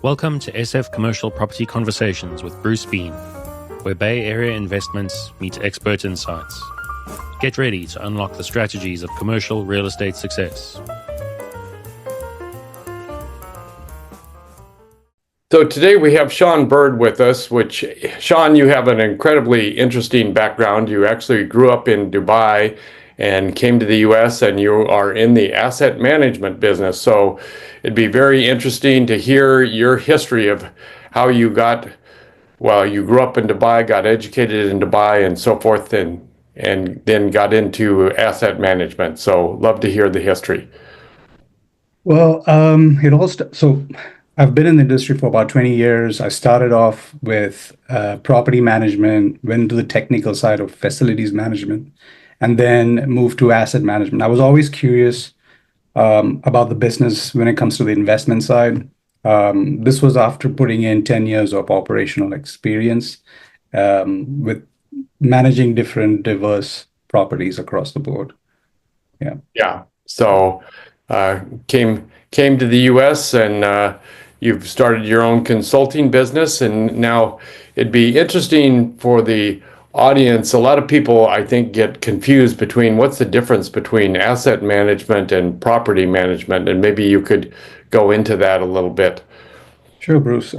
Welcome to SF Commercial Property Conversations with Bruce Bean, where Bay Area investments meet expert insights. Get ready to unlock the strategies of commercial real estate success. So today we have Shaun Bird with us, which, Shaun, you have an incredibly interesting background. You actually grew up in Dubai and came to the US, and you are in the asset management business. So it'd be very interesting to hear your history of how you you grew up in Dubai, got educated in Dubai and so forth, and then got into asset management. So love to hear the history. Well, so I've been in the industry for about 20 years. I started off with property management, went to the technical side of facilities management, and then moved to asset management. I was always curious about the business when it comes to the investment side. This was after putting in 10 years of operational experience with managing different diverse properties across the board. Yeah. Yeah. So uh, came to the U.S. and you've started your own consulting business, and now it'd be interesting for the audience. A lot of people, I think, get confused between what's the difference between asset management and property management, and maybe you could go into that a little bit. Sure, Bruce.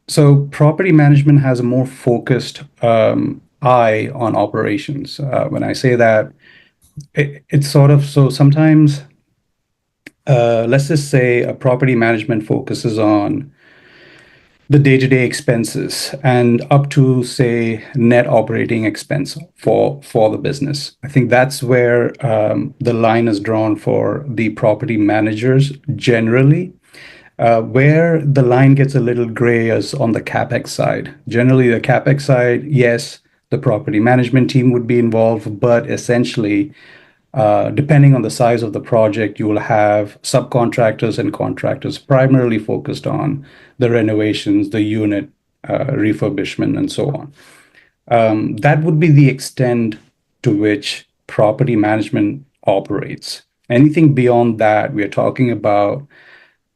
So property management has a more focused eye on operations. When I say that, it's sort of so sometimes, let's just say a property management focuses on the day-to-day expenses and up to, say, net operating expense for the business. I think that's where the line is drawn for the property managers generally. Where the line gets a little gray is on the CapEx side. Generally, the CapEx side, yes, the property management team would be involved, but essentially, depending on the size of the project, you will have subcontractors and contractors primarily focused on the renovations, the unit refurbishment, and so on. That would be the extent to which property management operates. Anything beyond that, we are talking about,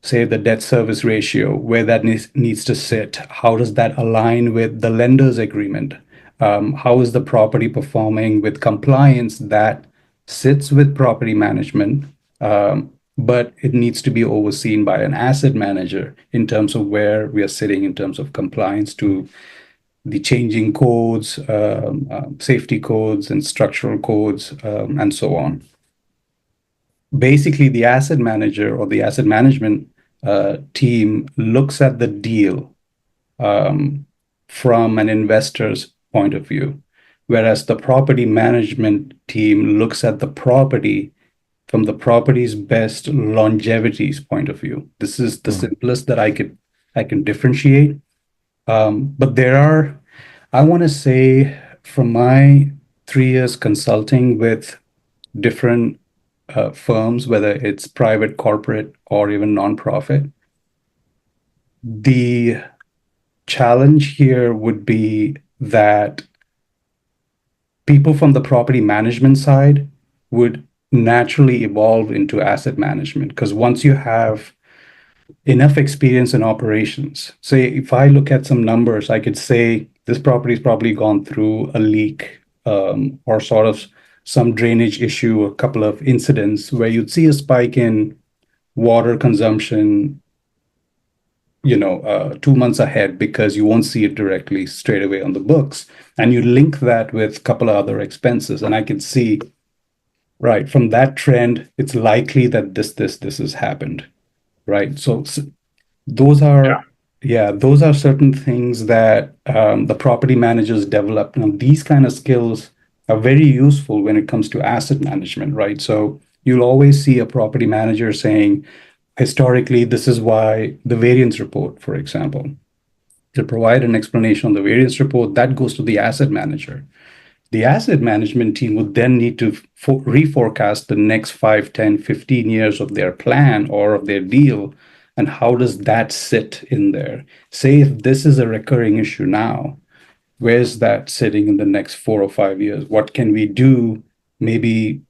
say, the debt service ratio, where that needs to sit. How does that align with the lender's agreement? How is the property performing with compliance? That sits with property management, but it needs to be overseen by an asset manager in terms of where we are sitting in terms of compliance to the changing codes, safety codes, and structural codes, and so on. Basically, the asset manager or the asset management team looks at the deal from an investor's point of view, whereas the property management team looks at the property from the property's best longevity's point of view. This is the simplest that I can differentiate. But there are, I want to say, from my 3 years consulting with different firms, whether it's private, corporate, or even nonprofit, the challenge here would be that people from the property management side would naturally evolve into asset management, because once you have enough experience in operations, say if I look at some numbers, I could say this property's probably gone through a leak, or sort of some drainage issue, a couple of incidents where you'd see a spike in water consumption, 2 months ahead, because you won't see it directly straight away on the books. And you link that with a couple of other expenses. And I can see, right, from that trend, it's likely that this has happened, right? So those are, those are certain things that the property managers develop. Now, these kind of skills are very useful when it comes to asset management, right? So you'll always see a property manager saying, historically, this is why the variance report, for example, to provide an explanation on the variance report, that goes to the asset manager. The asset management team would then need to reforecast the next 5, 10, 15 years of their plan or of their deal. And how does that sit in there? Say if this is a recurring issue now, where's that sitting in the next 4 or 5 years? What can we do? Maybe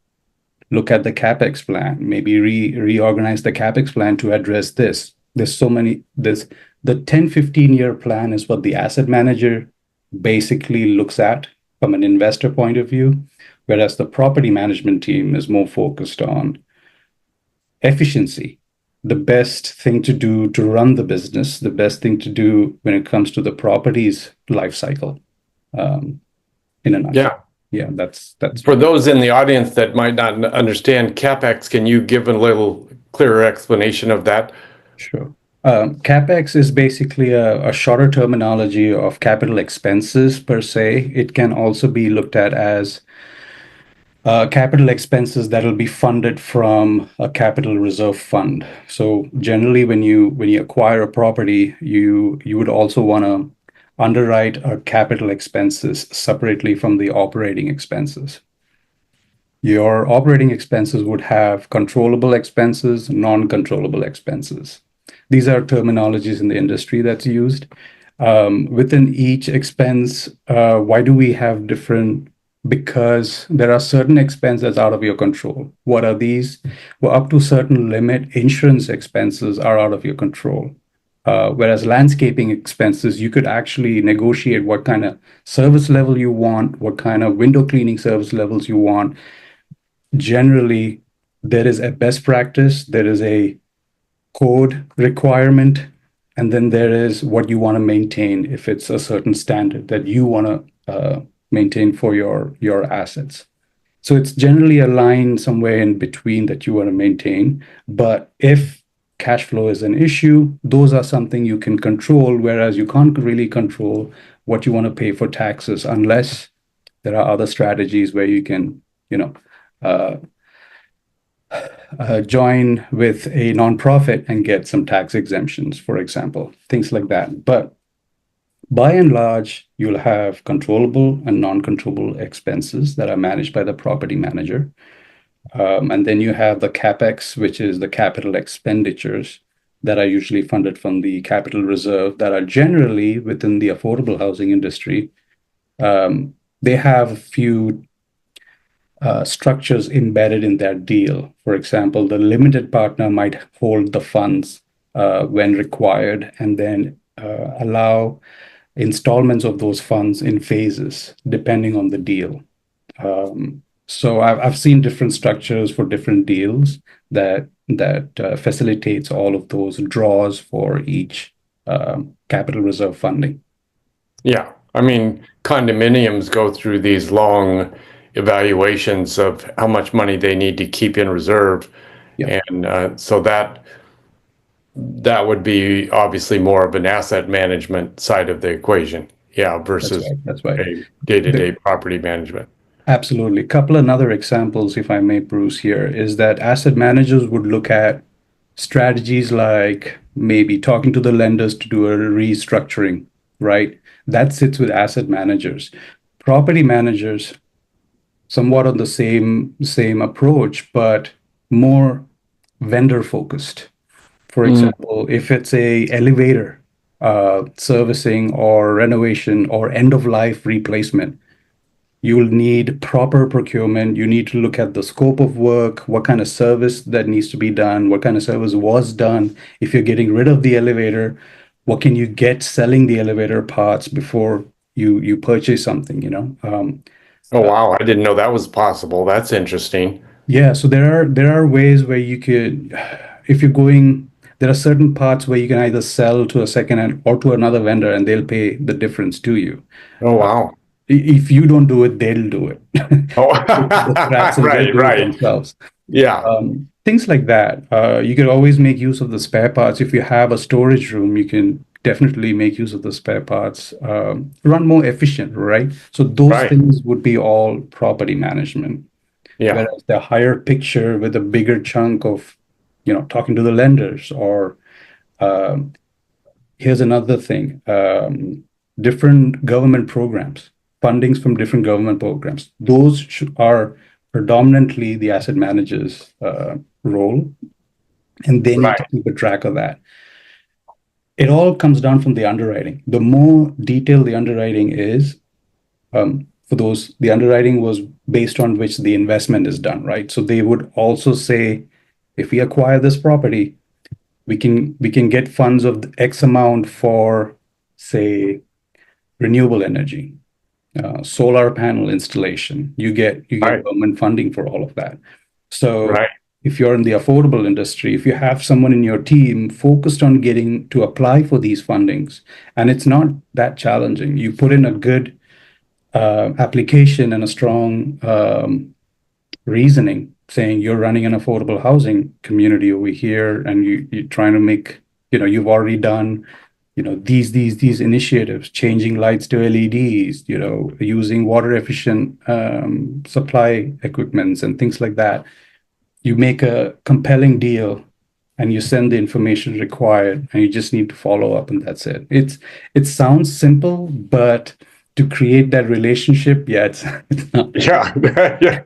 look at the CapEx plan, maybe reorganize the CapEx plan to address this. There's so many, there's the 10-15 year plan is what the asset manager basically looks at from an investor point of view, whereas the property management team is more focused on efficiency. The best thing to do to run the business, the best thing to do when it comes to the property's life cycle, in a nutshell. Yeah. Yeah, that's For those in the audience that might not understand CapEx, can you give a little clearer explanation of that? sure. CapEx is basically a shorter terminology of capital expenses per se. It can also be looked at as capital expenses that will be funded from a capital reserve fund. So generally, when you acquire a property, you would also want to underwrite our capital expenses separately from the operating expenses. Your operating expenses would have controllable expenses, non-controllable expenses. These are terminologies in the industry that's used. Within each expense, why do we have different? Because there are certain expenses out of your control. What are these? Well, up to a certain limit, insurance expenses are out of your control. Whereas landscaping expenses, you could actually negotiate what kind of service level you want, what kind of window cleaning service levels you want. Generally, there is a best practice, there is a code requirement, and then there is what you want to maintain if it's a certain standard that you want to maintain for your assets. So it's generally a line somewhere in between that you want to maintain. But if cash flow is an issue, those are something you can control, whereas you can't really control what you want to pay for taxes unless there are other strategies where you can, uh, join with a nonprofit and get some tax exemptions, for example, things like that. But by and large, you'll have controllable and non-controllable expenses that are managed by the property manager. And then you have the CapEx, which is the capital expenditures that are usually funded from the capital reserve that are generally within the affordable housing industry. They have a few structures embedded in their deal. For example, the limited partner might hold the funds when required and then allow installments of those funds in phases, depending on the deal. So I've seen different structures for different deals that facilitates all of those draws for each capital reserve funding. Yeah. I mean, condominiums go through these long evaluations of how much money they need to keep in reserve. Yeah, And so that would be obviously more of an asset management side of the equation. Yeah, that's versus right. That's right. a day-to-day property management. Absolutely. A couple another examples, if I may, Bruce, here is that asset managers would look at strategies like maybe talking to the lenders to do a restructuring, right? That sits with asset managers. Property managers, somewhat on the same approach, but more vendor focused. For Mm. example, if it's a elevator servicing or renovation or end of life replacement, you will need proper procurement. You need to look at the scope of work, what kind of service that needs to be done, what kind of service was done. If you're getting rid of the elevator, what can you get selling the elevator parts before you purchase something, Oh, wow. I didn't know that was possible. That's interesting. Yeah, so there are ways where you could, if you're going, there are certain parts where you can either sell to a second hand or to another vendor and they'll pay the difference to you. Oh, wow. If you don't do it, they'll do it. Oh, The scraps and they'll right, do it right. themselves. Yeah, Things like that. You could always make use of the spare parts. If you have a storage room, you can definitely make use of the spare parts. Run more efficient, right? So those right. things would be all property management. Yeah, Whereas the higher picture with a bigger chunk of, talking to the lenders or um, here's another thing, different government programs, fundings from different government programs. Those are predominantly the asset manager's role, and they need to right. keep a track of that. It all comes down from the underwriting. The more detailed the underwriting is, for those, the underwriting was based on which the investment is done, right? So they would also say, if we acquire this property, we can get funds of X amount for, say, renewable energy, solar panel installation. You get Right. government funding for all of that. So Right. if you're in the affordable industry, if you have someone in your team focused on getting to apply for these fundings, and it's not that challenging, you put in a good application and a strong reasoning saying you're running an affordable housing community over here, and you're trying to make, you've already done, these initiatives, changing lights to LEDs, using water efficient supply equipments and things like that. You make a compelling deal and you send the information required, and you just need to follow up, and that's it. It sounds simple, but to create that relationship, yeah, it's not very Yeah. Yeah.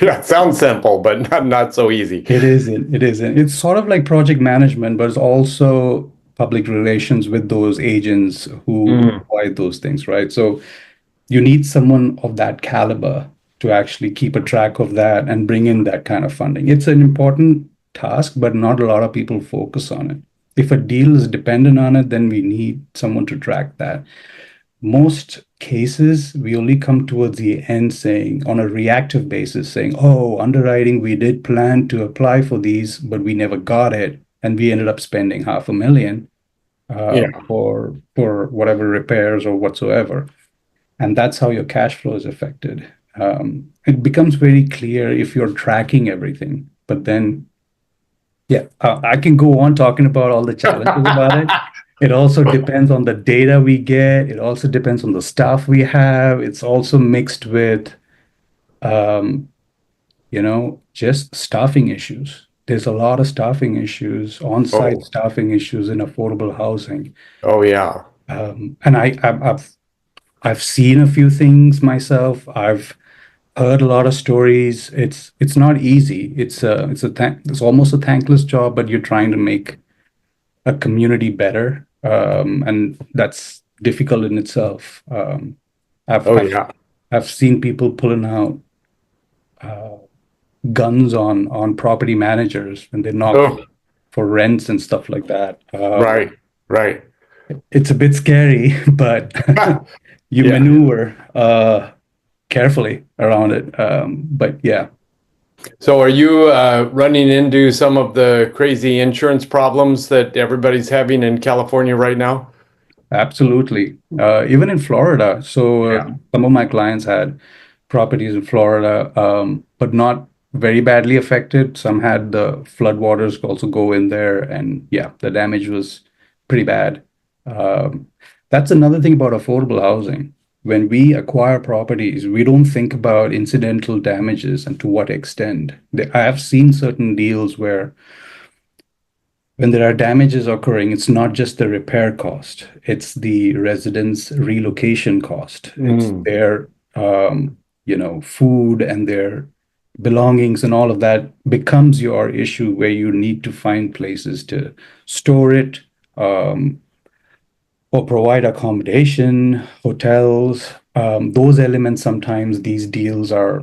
Yeah. Sounds simple, but not so easy. It isn't. It isn't. It's sort of like project management, but it's also public relations with those agents who Mm. provide those things, right? So you need someone of that caliber to actually keep a track of that and bring in that kind of funding. It's an important task, but not a lot of people focus on it. If a deal is dependent on it, then we need someone to track that. Most cases, we only come towards the end saying, on a reactive basis, saying, oh, underwriting, we did plan to apply for these, but we never got it. And we ended up spending 500,000 Yeah. for whatever repairs or whatsoever. And that's how your cash flow is affected. It becomes very clear if you're tracking everything. But then, yeah, I can go on talking about all the challenges about it. It also depends on the data we get. It also depends on the staff we have. It's also mixed with, um, just staffing issues. There's a lot of staffing issues, on-site Oh. staffing issues in affordable housing. Oh yeah. And I've seen a few things myself. I've heard a lot of stories. It's not easy. It's almost a thankless job, but you're trying to make a community better, and that's difficult in itself. I've, Oh I've yeah. I've seen people pulling out guns on property managers when they knock Oh, for rents and stuff like that. right. Right. It's a bit scary, but you Yeah. maneuver carefully around it. But yeah. So are you running into some of the crazy insurance problems that everybody's having in California right now? Absolutely. Even in Florida. So Yeah. some of my clients had properties in Florida, but not very badly affected. Some had the floodwaters also go in there, and yeah, the damage was pretty bad. Um, that's another thing about affordable housing. When we acquire properties, we don't think about incidental damages and to what extent. I have seen certain deals where when there are damages occurring, it's not just the repair cost, it's the residents' relocation cost. It's Mm. their, food and their belongings, and all of that becomes your issue where you need to find places to store it, um, or provide accommodation, hotels. Those elements, sometimes these deals are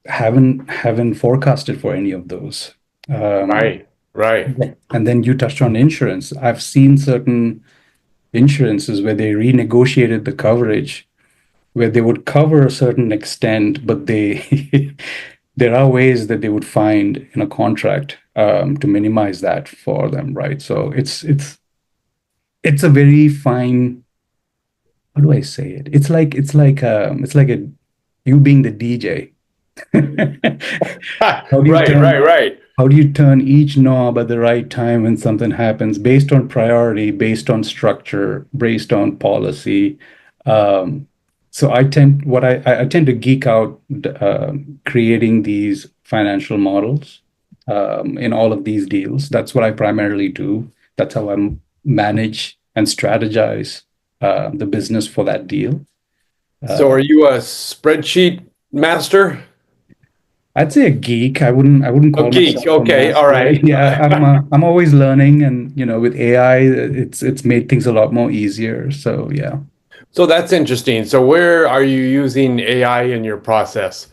haven't forecasted for any of those. Um, Right. Right. And then you touched on insurance. I've seen certain insurances where they renegotiated the coverage, where they would cover a certain extent, but they there are ways that they would find in a contract to minimize that for them, right? So it's a very fine. How do I say it? It's like a you being the DJ. How do you Right. Right. turn Right. How do you turn each knob at the right time when something happens based on priority, based on structure, based on policy? Um, so I tend to geek out creating these financial models in all of these deals. That's what I primarily do. That's how I manage and strategize the business for that deal. So are you a spreadsheet master? I'd say a geek. I wouldn't A call geek. myself a Okay. All master. right. Yeah, I'm always learning, and with AI, it's made things a lot more easier. So yeah. So that's interesting. So where are you using AI in your process?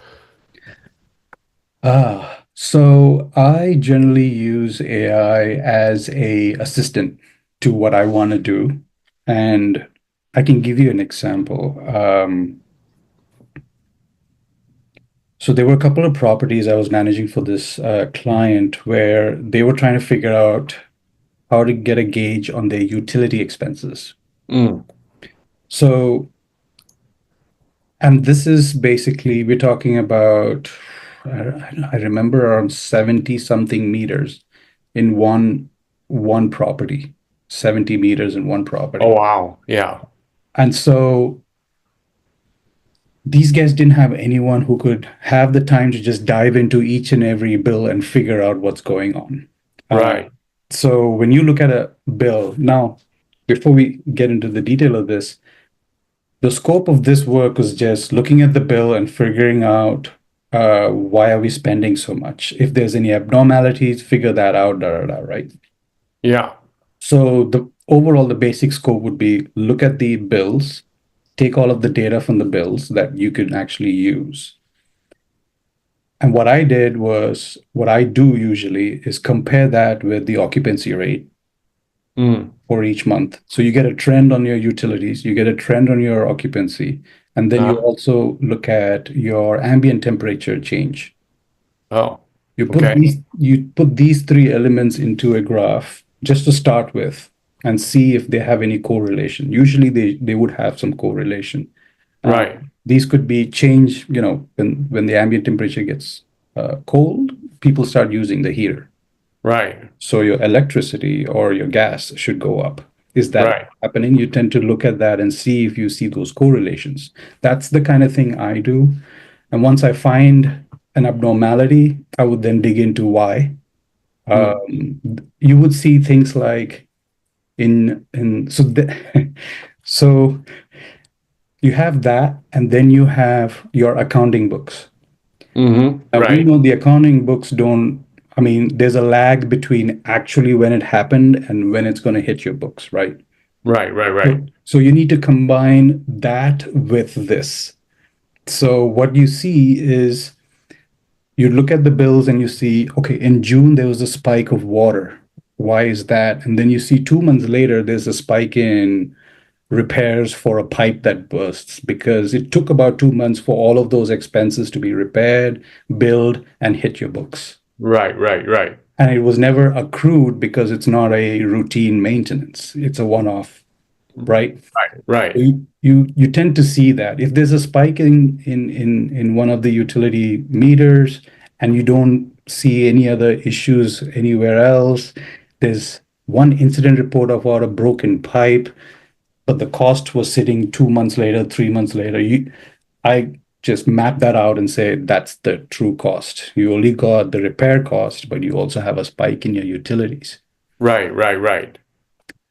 So I generally use AI as a assistant to what I want to do. And I can give you an example. So there were a couple of properties I was managing for this client where they were trying to figure out how to get a gauge on their utility expenses. Mm. So, and this is basically, we're talking about, I remember around 70 something meters in one property, 70 meters in one Oh, property. wow. Yeah. And so these guys didn't have anyone who could have the time to just dive into each and every bill and figure out what's going on. Uh, Right. so when you look at a bill, now, before we get into the detail of this, the scope of this work was just looking at the bill and figuring out why are we spending so much? If there's any abnormalities, figure that out, right? Yeah. So the basic scope would be look at the bills, take all of the data from the bills that you can actually use. And what I did was, what I do usually is compare that with the occupancy rate Mm. for each month. So you get a trend on your utilities, you get a trend on your occupancy, and then you Uh, also look at your ambient temperature change. oh, You put okay. these three elements into a graph just to start with and see if they have any correlation. Usually they would have some correlation. Uh, Right. these could be change, when the ambient temperature gets cold, people start using the heater. Right. So your electricity or your gas should go up. Is that Right. happening? You tend to look at that and see if you see those correlations. That's the kind of thing I do. And once I find an abnormality, I would then dig into why. Mm. You would see things like in so so you have that, and then you have your accounting books. Mm-hmm. Now we Right. know the accounting books don't, I mean, there's a lag between actually when it happened and when it's going to hit your books, right? Right. Right. Right. So you need to combine that with this. So what you see is you look at the bills and you see, okay, in June there was a spike of water. Why is that? And then you see 2 months later there's a spike in repairs for a pipe that bursts because it took about 2 months for all of those expenses to be repaired, billed, and hit your books. Right. Right. Right. And it was never accrued because it's not a routine maintenance. It's a one-off, right? Right. Right. You tend to see that if there's a spike in one of the utility meters and you don't see any other issues anywhere else, there's one incident report about a broken pipe, but the cost was sitting 2 months later, 3 months later. I just map that out and say that's the true cost. You only got the repair cost, but you also have a spike in your utilities. Right. Right. Right.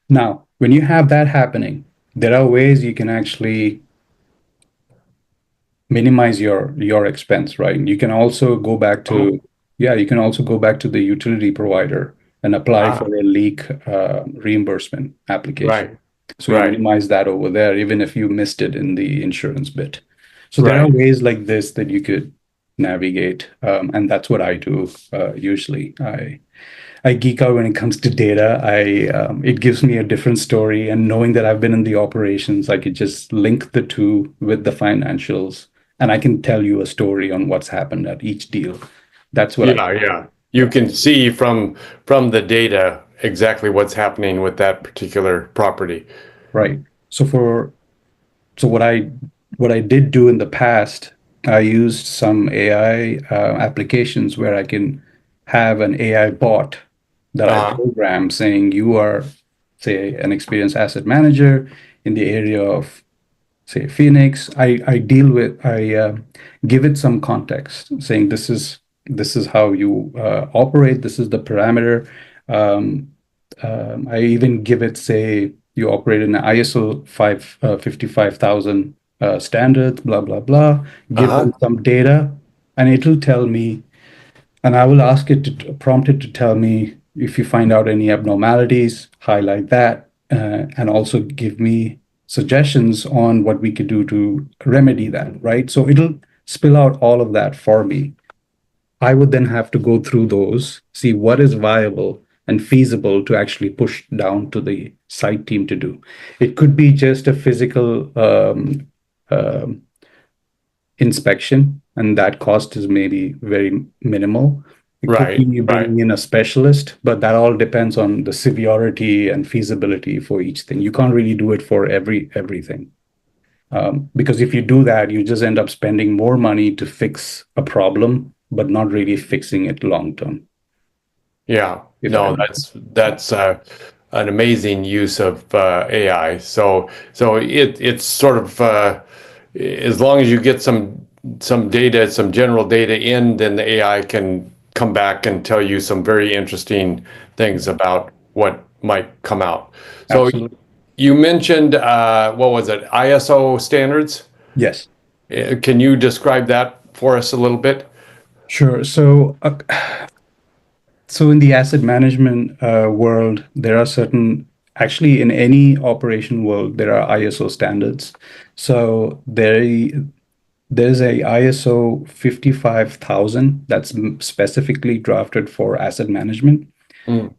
Now, when you have that happening, there are ways you can actually minimize your expense, right? You can also go back Oh. to, yeah, you can also go back to the utility provider and apply Ah. for a leak reimbursement application. Right. So you Right. minimize that over there, even if you missed it in the insurance bit. So there are Right. ways like this that you could navigate, and that's what I do usually. I geek out when it comes to data. It gives me a different story, and knowing that I've been in the operations, I could just link the two with the financials, and I can tell you a story on what's happened at each deal. That's what I Yeah. Yeah. You can see from the data exactly what's happening with that particular property. right. So for so what I did do in the past, I used some AI applications where I can have an AI bot that I Uh, program saying you are, say, an experienced asset manager in the area of, say, Phoenix. I give it some context saying this is how you operate. This is the parameter. Um, I even give it, say, you operate in an ISO 55,000 standards, blah, blah, blah. Give uh-huh. them some data, and it'll tell me, and I will ask it to prompt it to tell me if you find out any abnormalities, highlight that, and also give me suggestions on what we could do to remedy that, right? So it'll spill out all of that for me. I would then have to go through those, see what is viable and feasible to actually push down to the site team to do. It could be just a physical um, inspection, and that cost is maybe very minimal. It could be Right, you right. bringing in a specialist, but that all depends on the severity and feasibility for each thing. You can't really do it for everything. Because if you do that, you just end up spending more money to fix a problem, but not really fixing it long term. Yeah, If no, that that's an amazing use of AI. So it's sort of as long as you get some data, some general data in, then the AI can come back and tell you some very interesting things about what might come out. So absolutely. you mentioned what was it, ISO standards? Yes, Can you describe that for us a little bit? sure. So in the asset management world, there are certain, actually in any operation world, there are ISO standards. So there's a ISO 55,000 that's specifically drafted for asset management. Mm,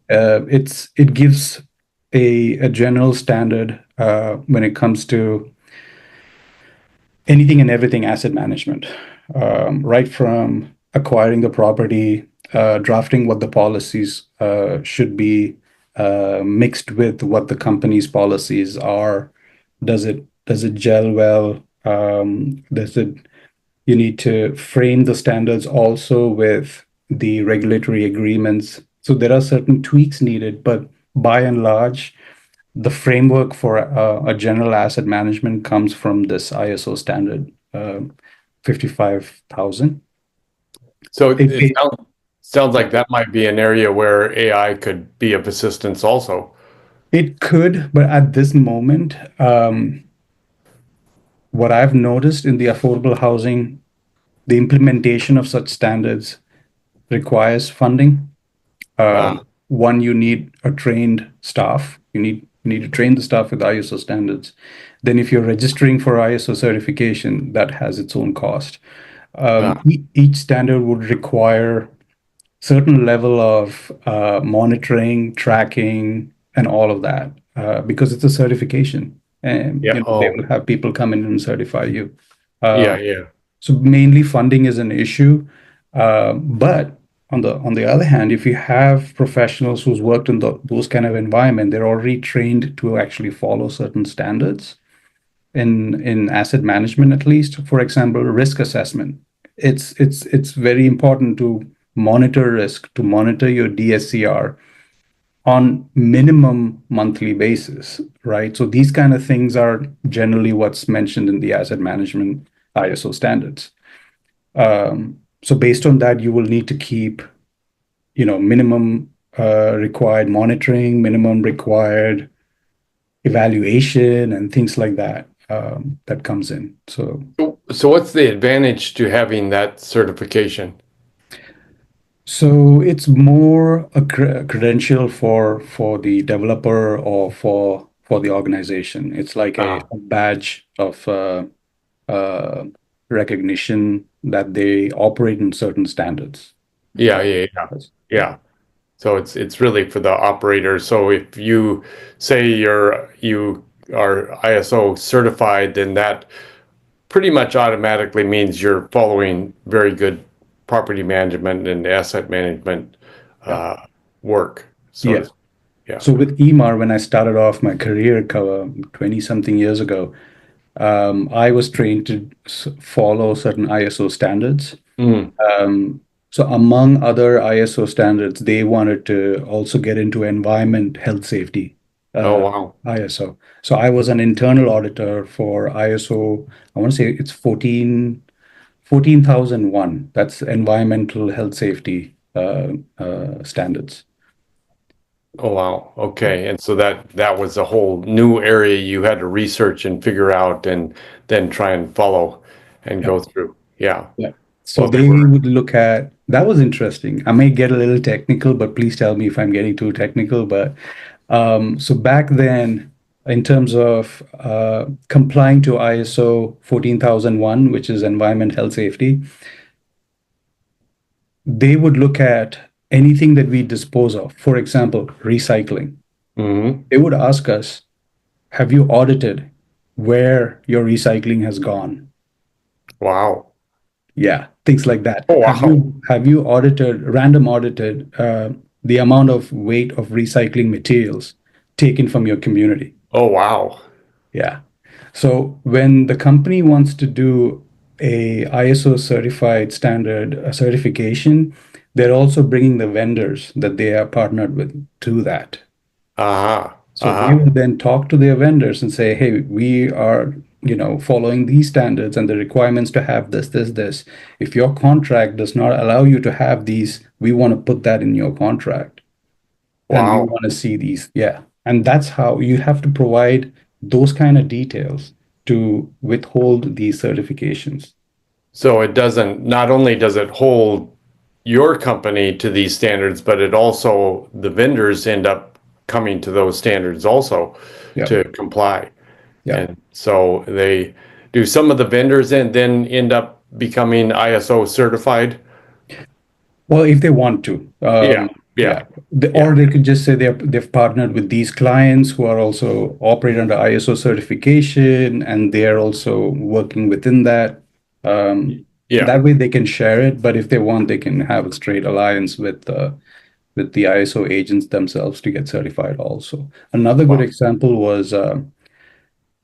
It gives a general standard when it comes to anything and everything asset management, right from acquiring the property, drafting what the policies should be, mixed with what the company's policies are. Does it gel well? Does it You need to frame the standards also with the regulatory agreements. So there are certain tweaks needed, but by and large, the framework for a general asset management comes from this ISO standard 55,000. So It, it it, sounds like that might be an area where AI could be of assistance also. it could, but at this moment, what I've noticed in the affordable housing, the implementation of such standards requires funding. Ah, One, you need a trained staff. You need to train the staff with ISO standards. Then, if you're registering for ISO certification, that has its own cost. ah, Each standard would require certain level of monitoring, tracking, and all of that because it's a certification, and yeah. they Oh, will have people come in and certify you. yeah, Uh, yeah. so mainly funding is an issue, but on the other hand, if you have professionals who's worked in those kind of environment, they're already trained to actually follow certain standards in asset management, at least. For example, risk assessment. It's very important to monitor risk, to monitor your DSCR on minimum monthly basis, right? So these kind of things are generally what's mentioned in the asset management ISO standards. So based on that, you will need to keep, minimum required monitoring, minimum required evaluation, and things like that that comes in. So what's the advantage to having that certification? So it's more a credential for the developer or for the organization. It's like a, Ah, a badge of uh, recognition that they operate in certain standards. yeah, That, yeah, yeah, yeah, yeah. So it's really for the operator. So if you say you are ISO certified, then that pretty much automatically means you're following very good property management and asset management yeah, uh, work. So yeah. to yeah. So with EMAR, when I started off my career 20 something years ago, I was trained to follow certain ISO standards. Mm. Um, so among other ISO standards, they wanted to also get into environment, health, safety, Oh uh, wow. ISO. So I was an internal auditor for ISO. I want to say it's 14,001. That's environmental health safety standards. Oh wow. Okay. And so that was a whole new area you had to research and figure out and then try and follow and Yeah. go through. Yeah. Yeah. So Well, they they were. would look at that. Was interesting. I may get a little technical, but please tell me if I'm getting too technical. But so back then, in terms of complying to ISO 14,001, which is environment, health, safety, they would look at anything that we dispose of. For example, recycling. Hmm. They would ask us, have you audited where your recycling has gone? Wow. Yeah, things like that. Oh, Have wow. you random audited the amount of weight of recycling materials taken from your community? Oh, wow. Yeah. So when the company wants to do a ISO certified standard certification, they're also bringing the vendors that they are partnered with to that. Uh-huh. So they Uh-huh. will then talk to their vendors and say, hey, we are, following these standards and the requirements to have this, this, this. If your contract does not allow you to have these, we want to put that in your contract and we Wow. want to see these. Yeah. And that's how you have to provide those kind of details to withhold these certifications. So it doesn't, not only does it hold your company to these standards, but it also, the vendors end up coming to those standards also Yeah. to comply. Yeah. And so they do some of the vendors and then end up becoming ISO certified. Well, if they want to, Yeah, yeah. yeah, yeah, Or they could just say they've partnered with these clients who are also operate under ISO certification, and they're also working within that. yeah. That way they can share it, but if they want, they can have a straight alliance with the ISO agents themselves to get certified also. Another good Wow. example was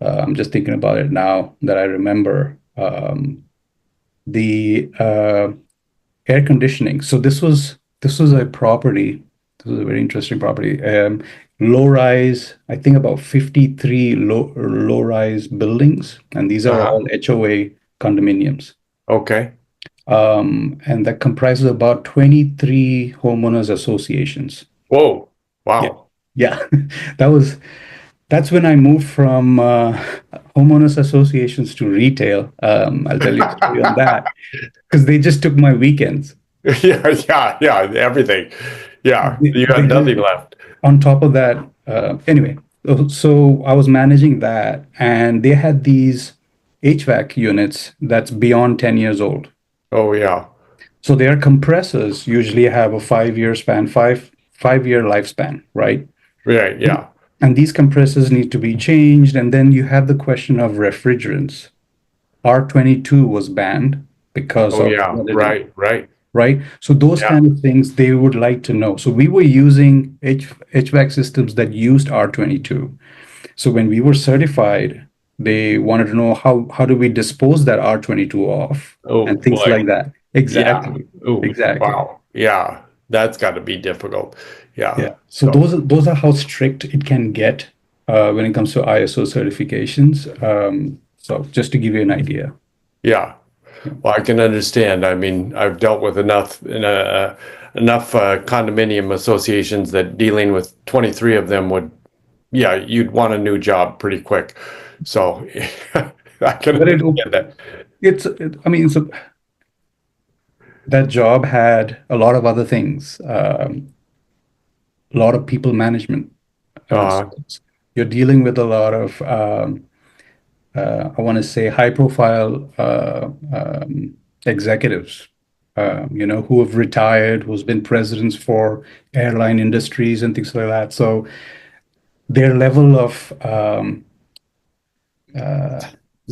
I'm just thinking about it now that I remember the air conditioning. So this was a property. This was a very interesting property. Low rise, I think about 53 low rise buildings, and these are Uh-huh. all HOA condominiums. Okay. And that comprises about 23 homeowners associations. Whoa. Yeah, Wow. yeah. That was that's when I moved from homeowners associations to retail. I'll tell you a story on that because they just took my weekends. Yeah, yeah, yeah, everything. Yeah, you They had nothing just left. on top of that, anyway, so I was managing that, and they had these HVAC units that's beyond 10 years old. Oh, yeah. So their compressors usually have a 5 year span, five-year lifespan, right? Right, yeah. And these compressors need to be changed. And then you have the question of refrigerants. R22 was banned because Oh, of yeah. what it is, Right, right. right? So those Yeah. kind of things they would like to know. So we were using HVAC systems that used R22. So when we were certified, they wanted to know how do we dispose that R22 off Oh, and things boy. like that. Yeah. Exactly. Oh, Exactly. wow. Yeah. That's got to be difficult. Yeah. Yeah. So So, those are how strict it can get when it comes to ISO certifications. So just to give you an idea. yeah. Yeah. Well, I can understand. I mean, I've dealt with enough condominium associations that dealing with 23 of them would, yeah, you'd want a new job pretty quick. So I can But understand that. I mean, that job had a lot of other things, a lot of people management Uh, skills. You're dealing with a lot of, I want to say, high profile executives, who have retired, who's been presidents for airline industries and things like that. So their level of how do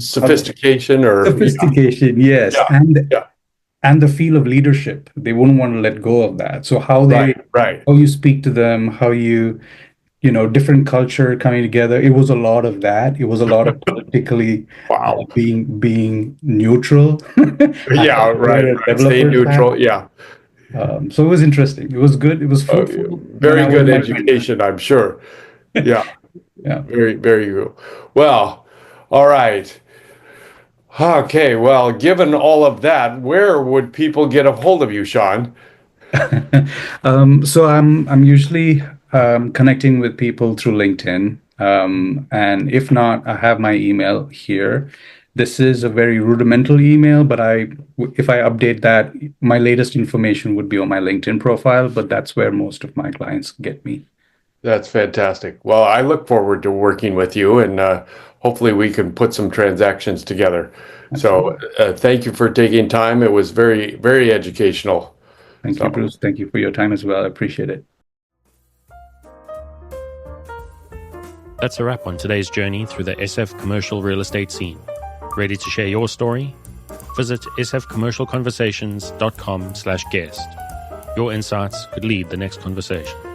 Sophistication or, yeah, sophistication, yes, yeah, yeah. and the feel of leadership, they wouldn't want to let go of that. So Right, right. how you speak to them, how different culture coming together. It was a lot of that. It was a lot of politically Wow. being neutral. I had Yeah, to right, wear a right. Stay developer's hat. neutral. Yeah. So it was interesting. It was good. It was fruitful when Very I was in good my 20s. education, I'm sure. Yeah, Yeah. very, very good. Well, all right. Okay, well, given all of that, where would people get a hold of you, Shaun? So I'm usually connecting with people through LinkedIn. And if not, I have my email here. This is a very rudimental email, but if I update that, my latest information would be on my LinkedIn profile, but that's where most of my clients get me. That's fantastic. Well, I look forward to working with you and hopefully we can put some transactions together. So Absolutely. thank you for taking time. It was very, very educational. Thank you, Bruce. Thank you for your time as well. I appreciate it. That's a wrap on today's journey through the SF commercial real estate scene. Ready to share your story? Visit sfcommercialconversations.com/guest. Your insights could lead the next conversation.